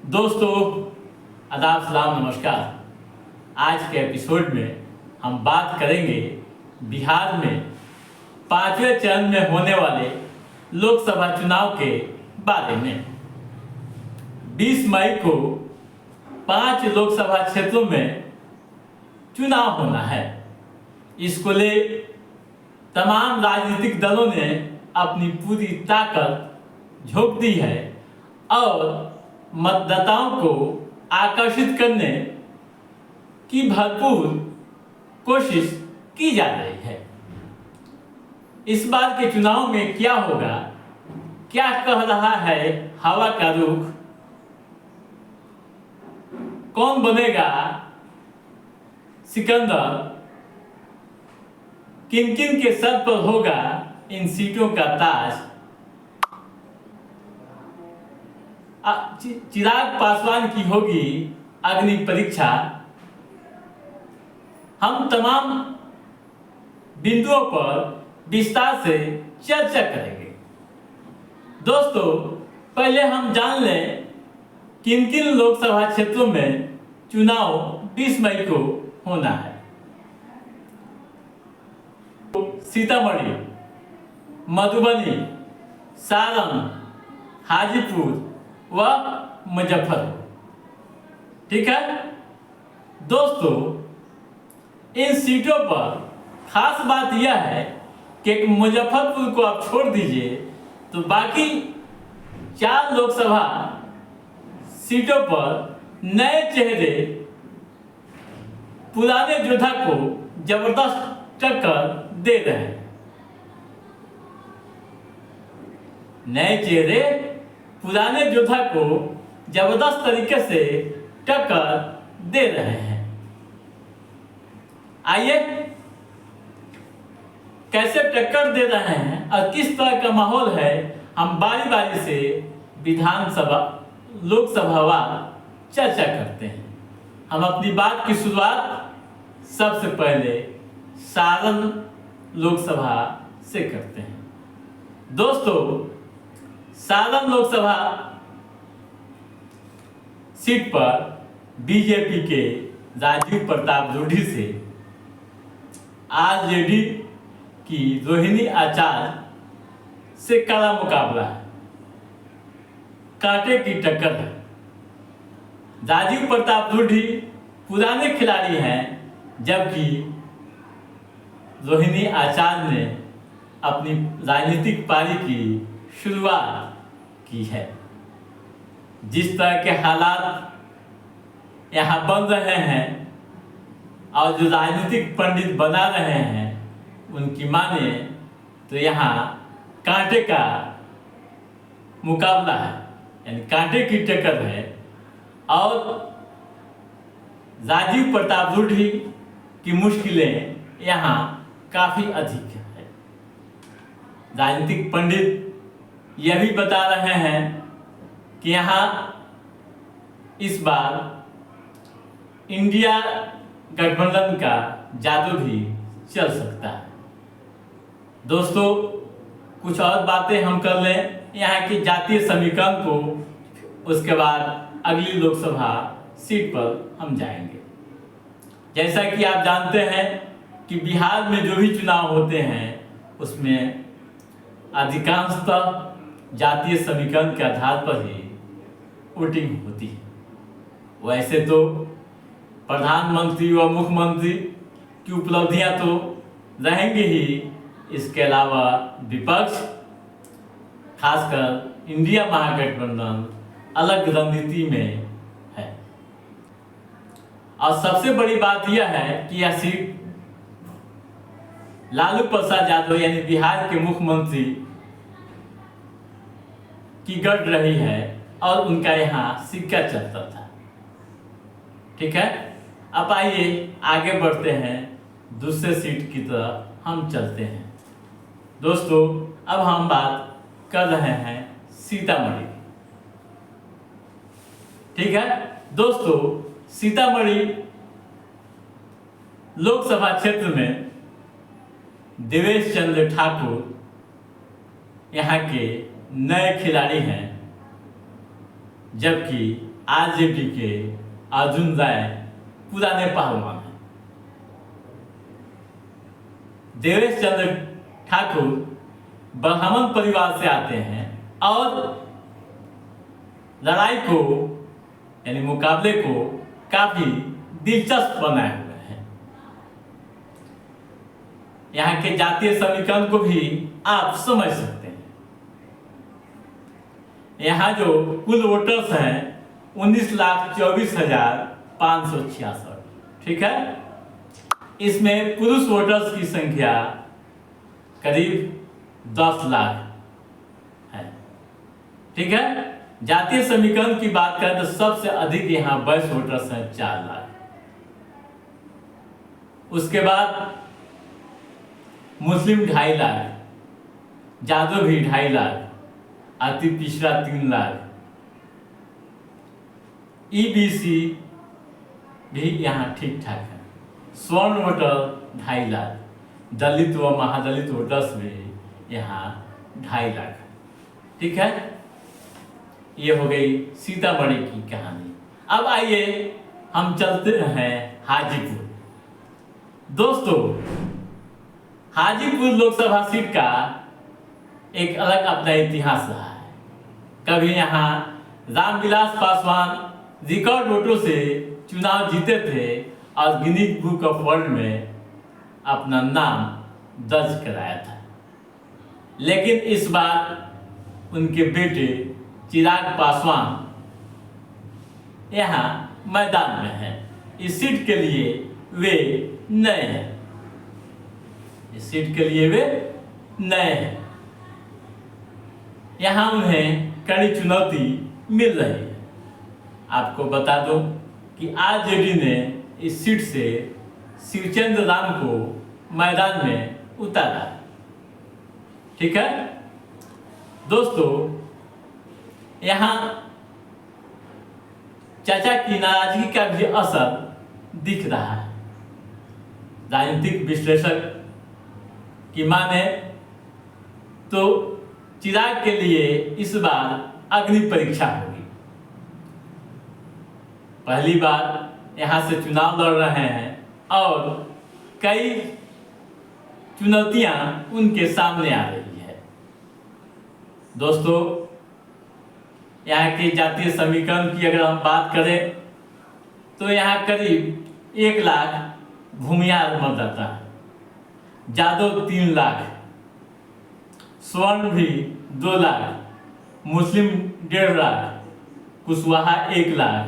दोस्तों, आदाब, सलाम, नमस्कार। आज के एपिसोड में हम बात करेंगे बिहार में 5वें चरण में होने वाले लोकसभा चुनाव के बारे में। 20 मई को 5 लोकसभा क्षेत्रों में चुनाव होना है। इसको ले तमाम राजनीतिक दलों ने अपनी पूरी ताकत झोंक दी है और मतदाताओं को आकर्षित करने की भरपूर कोशिश की जा रही है। इस बार के चुनाव में क्या होगा, क्या कह रहा है हवा का रुख, कौन बनेगा सिकंदर, किन किन के सर पर होगा इन सीटों का ताज, चिराग पासवान की होगी अग्नि परीक्षा। हम तमाम बिंदुओं पर विस्तार से चर्चा करेंगे। दोस्तों, पहले हम जान लें किन किन लोकसभा क्षेत्रों में चुनाव 20 मई को होना है। सीतामढ़ी, मधुबनी, सारण, हाजीपुर व मुजफ्फरपुर। ठीक है दोस्तों, इन सीटों पर खास बात यह है कि मुजफ्फरपुर को आप छोड़ दीजिए तो बाकी 4 लोकसभा सीटों पर नए चेहरे पुराने योद्धा को जबरदस्त टक्कर दे रहे हैं। नए चेहरे पुराने योद्धा को जबरदस्त तरीके से टक्कर दे रहे हैं। आइए, कैसे टक्कर दे रहे हैं और किस तरह का माहौल है, हम बारी बारी से विधानसभा लोकसभा वार चर्चा करते हैं। हम अपनी बात की शुरुआत सबसे पहले सारण लोकसभा से करते हैं। दोस्तों, सारण लोकसभा सीट पर बीजेपी के राजीव प्रताप रूढ़ी से आरजेडी की रोहिणी आचार्य से कड़ा मुकाबला है, कांटे की टक्कर है। राजीव प्रताप रूढ़ी पुराने खिलाड़ी हैं, जबकि रोहिणी आचार्य ने अपनी राजनीतिक पारी की शुरुआत की है। जिस तरह के हालात यहाँ बन रहे हैं और जो राजनीतिक पंडित बना रहे हैं, उनकी माने तो यहाँ कांटे का मुकाबला है, यानी कांटे की टक्कर है। और राजीव प्रताप रूढ़ी की मुश्किलें यहाँ काफ़ी अधिक है। राजनीतिक पंडित यह भी बता रहे हैं कि यहाँ इस बार इंडिया गठबंधन का जादू भी चल सकता है। दोस्तों, कुछ और बातें हम कर लें यहाँ की जातीय समीकरण को, उसके बाद अगली लोकसभा सीट पर हम जाएंगे। जैसा कि आप जानते हैं कि बिहार में जो भी चुनाव होते हैं उसमें अधिकांशतः जातीय समीकरण के आधार पर ही वोटिंग होती है। वैसे तो प्रधानमंत्री व मुख्यमंत्री की उपलब्धियां तो रहेंगी ही, इसके अलावा विपक्ष, खासकर इंडिया महागठबंधन अलग रणनीति में है। और सबसे बड़ी बात यह है कि यह सीट लालू प्रसाद यादव यानी बिहार के मुख्यमंत्री की गढ़ रही है और उनका यहाँ सिक्का चलता था। ठीक है, अब आइए आगे बढ़ते हैं, दूसरे सीट की तरफ हम चलते हैं। दोस्तों, अब हम बात कर रहे हैं सीतामढ़ी। ठीक है दोस्तों, सीतामढ़ी लोकसभा क्षेत्र में देवेश चंद्र ठाकुर यहाँ के नए खिलाड़ी हैं, जबकि आरजेडी के अर्जुन राय पुराने पहलवान हैं। देवेश चंद्र ठाकुर ब्राह्मण परिवार से आते हैं और लड़ाई को यानी मुकाबले को काफी दिलचस्प बनाए हुए हैं। यहाँ के जातीय समीकरण को भी आप समझ सकते हैं। यहाँ जो कुल वोटर्स हैं 19,24,566, ठीक है। इसमें पुरुष वोटर्स की संख्या करीब 10 लाख है, ठीक है। जातीय समीकरण की बात करें तो सबसे अधिक यहाँ वैश्य वोटर्स हैं 4 लाख। उसके बाद मुस्लिम 2.5 लाख, यादव भी 2.5 लाख, अति पिछड़ा 3 लाख, ईबीसी भी यहाँ ठीक ठाक है। स्वर्ण वोटर 2.5 लाख, दलित व महादलित वोटर्स भी यहाँ 2.5 लाख, ठीक है। ये हो गई सीतामढ़ी की कहानी। अब आइए हम चलते हैं हाजीपुर। दोस्तों, हाजीपुर लोकसभा सीट का एक अलग अपना इतिहास रहा है। कभी यहाँ रामविलास पासवान रिकॉर्ड वोटों से चुनाव जीते थे और गिनीज बुक ऑफ वर्ल्ड में अपना नाम दर्ज कराया था। लेकिन इस बार उनके बेटे चिराग पासवान यहाँ मैदान में हैं। इस सीट के लिए वे नए हैं। इस सीट के लिए वे नए हैं। यहाँ उन्हें कड़ी चुनौती मिल रही है। आपको बता दो कि आरजेडी ने इस सीट से शिवचंद्र राम को मैदान में उतारा, ठीक है। दोस्तों, यहाँ चाचा की नाराजगी का भी असर दिख रहा है। राजनीतिक विश्लेषक की माने तो चिराग के लिए इस बार अग्नि परीक्षा होगी। पहली बार यहाँ से चुनाव लड़ रहे हैं और कई चुनौतियां उनके सामने आ रही है। दोस्तों, यहाँ के जातीय समीकरण की अगर हम बात करें तो यहाँ करीब 1 लाख भूमियार मतदाता है, यादव 3 लाख, स्वर्ण भी 2 लाख, मुस्लिम 1.5 लाख, कुशवाहा 1 लाख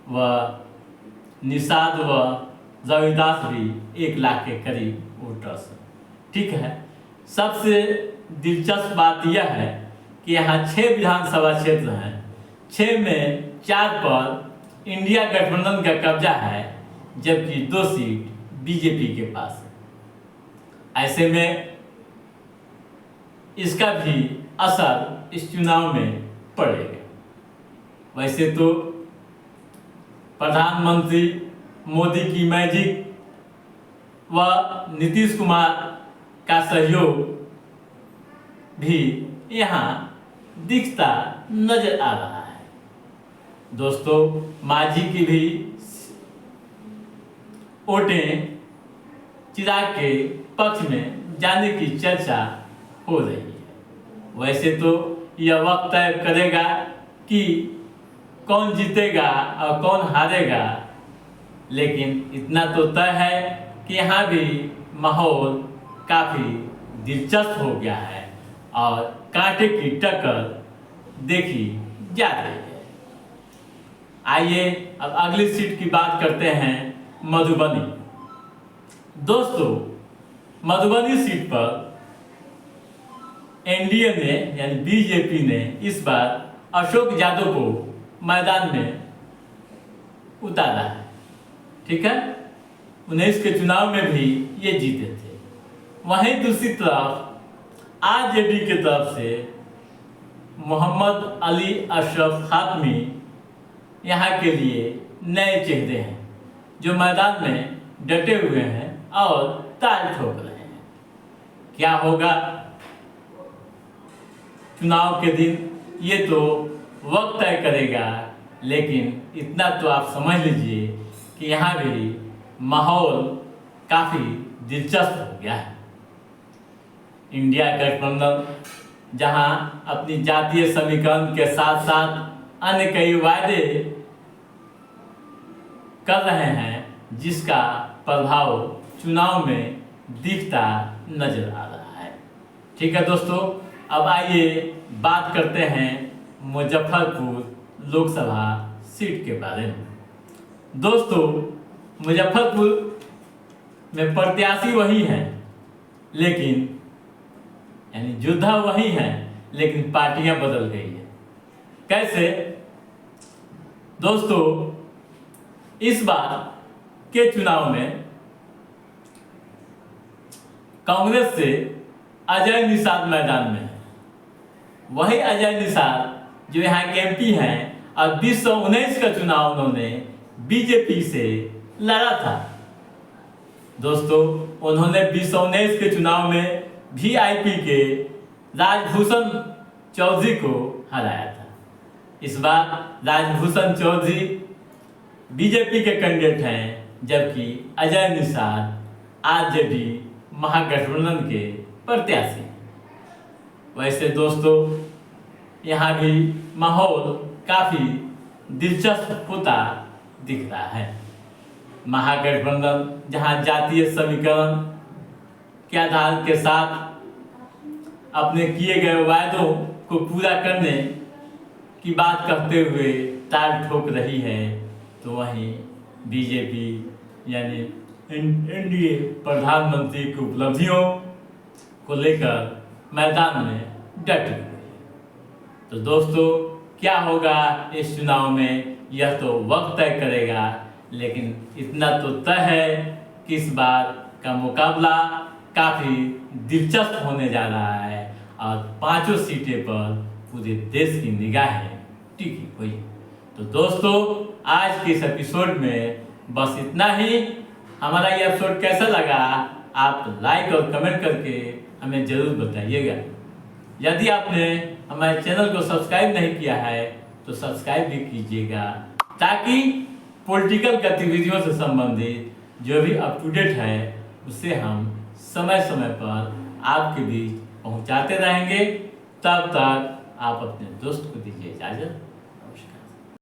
व निषाद व रविदास भी 1 लाख के करीब वोटर्स, ठीक है। सबसे दिलचस्प बात यह है कि यहाँ 6 विधानसभा क्षेत्र हैं। 6 में 4 पर इंडिया गठबंधन का कब्जा है, जबकि 2 सीट बीजेपी के पास है। ऐसे में इसका भी असर इस चुनाव में पड़ेगा। वैसे तो प्रधानमंत्री मोदी की मैजिक व नीतीश कुमार का सहयोग भी यहाँ दिखता नजर आ रहा है। दोस्तों, मांझी की भी वोटें चिराग के पक्ष में जाने की चर्चा हो रही है। वैसे तो यह वक्त तय करेगा कि कौन जीतेगा और कौन हारेगा, लेकिन इतना तो तय है कि यहाँ भी माहौल काफ़ी दिलचस्प हो गया है और कांटे की टक्कर देखी जा रही है। आइए अब अगली सीट की बात करते हैं, मधुबनी। दोस्तों, मधुबनी सीट पर एनडीए ने यानी बीजेपी ने इस बार अशोक यादव को मैदान में उतारा है, ठीक है। 19 के चुनाव में भी ये जीते थे। वहीं दूसरी तरफ आरजेडी की तरफ से मोहम्मद अली अशरफ खातमी यहाँ के लिए नए चेहरे हैं, जो मैदान में डटे हुए हैं और ताल ठोक रहे हैं। क्या होगा चुनाव के दिन, ये तो वक्त तय करेगा, लेकिन इतना तो आप समझ लीजिए कि यहाँ भी माहौल काफ़ी दिलचस्प हो गया है। इंडिया गठबंधन जहाँ अपनी जातीय समीकरण के साथ साथ अन्य कई वायदे कर रहे हैं, जिसका प्रभाव चुनाव में दिखता नजर आ रहा है। ठीक है दोस्तों, अब आइए बात करते हैं मुजफ्फरपुर लोकसभा सीट के बारे में। दोस्तों, मुजफ्फरपुर में प्रत्याशी वही हैं, लेकिन यानी योद्धा वही हैं, लेकिन पार्टियां बदल गई है। कैसे दोस्तों, इस बार के चुनाव में कांग्रेस से अजय निषाद मैदान में है। वही अजय निषाद जो यहाँ के एमपी हैं और 2019 का चुनाव उन्होंने बीजेपी से लड़ा था। दोस्तों, उन्होंने 2019 के चुनाव में वीआईपी के राजभूषण चौधरी को हराया था। इस बार राजभूषण चौधरी बीजेपी के कैंडिडेट हैं, जबकि अजय निषाद आरजेडी महागठबंधन के प्रत्याशी हैं। वैसे दोस्तों, यहाँ भी माहौल काफ़ी दिलचस्प होता दिख रहा है। महागठबंधन जहाँ जातीय समीकरण के आधार के साथ अपने किए गए वायदों को पूरा करने की बात करते हुए ताल ठोक रही है, तो वहीं बीजेपी यानी एनडीए प्रधानमंत्री की उपलब्धियों को लेकर मैदान में डटी हुई है। तो दोस्तों, क्या होगा इस चुनाव में, यह तो वक्त तय करेगा, लेकिन इतना तो तय है कि इस बार का मुकाबला काफ़ी दिलचस्प होने जा रहा है और पांचों सीटें पर पूरे देश की निगाहें टिकी हुई। तो दोस्तों, आज के इस एपिसोड में बस इतना ही। हमारा ये एपिसोड कैसा लगा आप लाइक और कमेंट करके हमें ज़रूर बताइएगा। यदि आपने हमारे चैनल को सब्सक्राइब नहीं किया है तो सब्सक्राइब भी कीजिएगा, ताकि पॉलिटिकल गतिविधियों से संबंधित जो भी अप टू डेट है उसे हम समय समय पर आपके बीच पहुंचाते रहेंगे। तब तक आप अपने दोस्त को दीजिए इजाज़त।